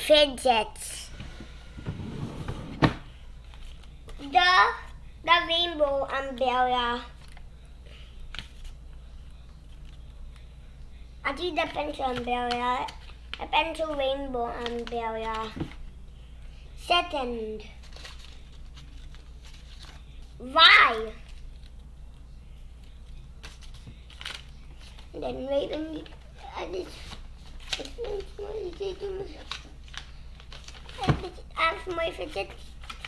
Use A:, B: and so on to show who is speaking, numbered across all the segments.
A: fidgets. The rainbow umbrella. I did the pencil umbrella, a pencil rainbow umbrella. Second, why? And then wait, and ask my fidgets,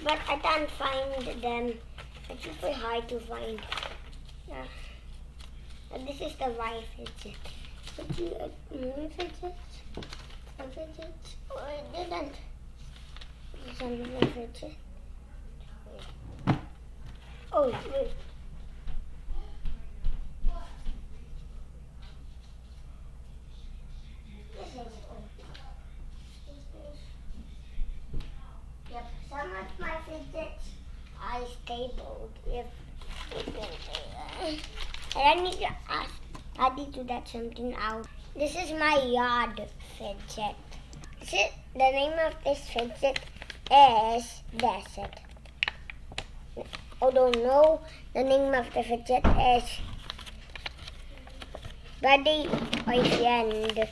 A: but I can't find them. It's super hard to find. Yeah. And this is the Y fidget. But you more fidgets? Some fidgets? Oh, I didn't. Some more fidget. Oh, wait. Yep, some of my fidgets I stapled with and I need to ask Daddy to get something out. This is my yard fidget. The name of this fidget is Desert. Although no, the name of the fidget is Buddy or Friend.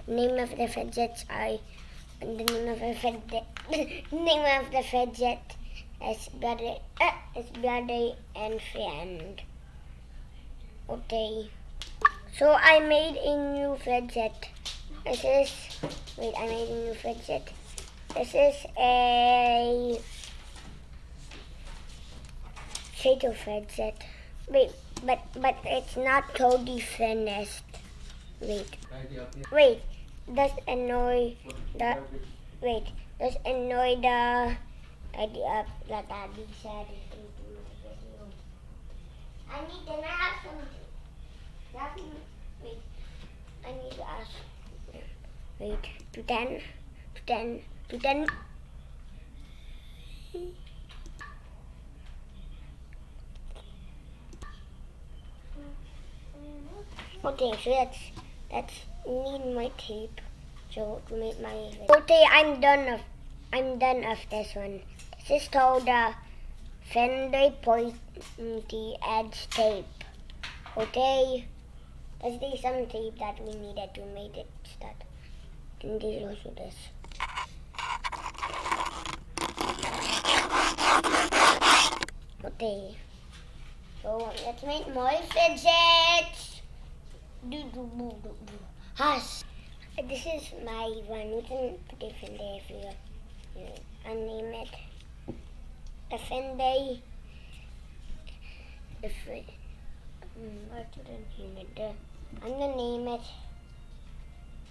A: Name of the fidgets are the name of the fidget. Name of the fidget is Buddy and Friend. Okay. So I made a new fidget. I made a new fidget. This is a potato fidget. Wait, but it's not totally finished. Wait. Does annoy the idea that Daddy said into my video. I need to ask something. Wait. I need to ask. Wait. Pretend. Okay, so let's need my tape. So to make my okay, I'm done of this one. This is called the Fender Pointy Edge tape. Okay, let's do some tape that we needed to make it start. And this also this. Okay, so let's make more fidgets. Hush. This is my one. You can put it in there if you name it. The Fender. What should I name it? I'm gonna name it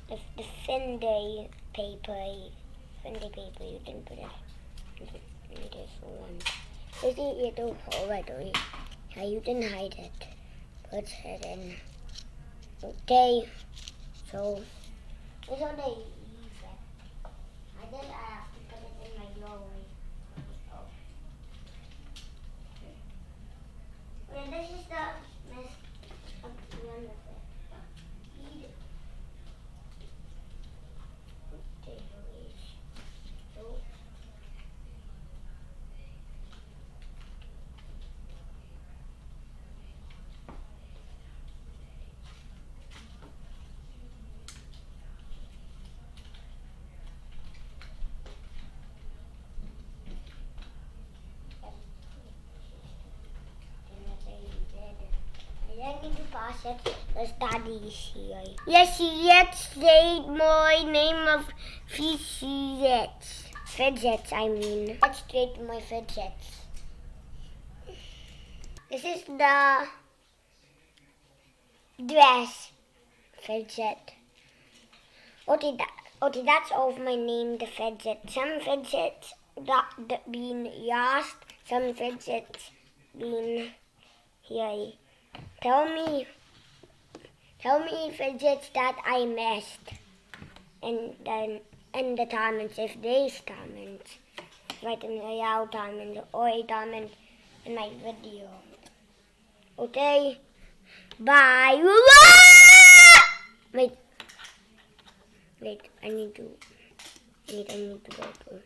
A: the Fender paper. Fender paper. You can put it in this one. There's a little hole right away. Yeah, you can hide it. Put it in. Okay. So. This one I use it. I have to put it in my doorway. Oh. Okay, this is the mess of the one of it. Eat it. Okay, so. I need to pass it. There's Daddy here. Yes, say my name of fidgets. Fidgets, I mean. Let's trade my fidgets. This is the dress fidget. Okay, that's all of my name, the fidget. Some fidgets that been lost, some fidgets been here. Tell me fidgets that I missed, and then the comments if there's comments. Write in the yellow comment or a comment in my video. Okay, bye. Wait, I need to. I need the paper.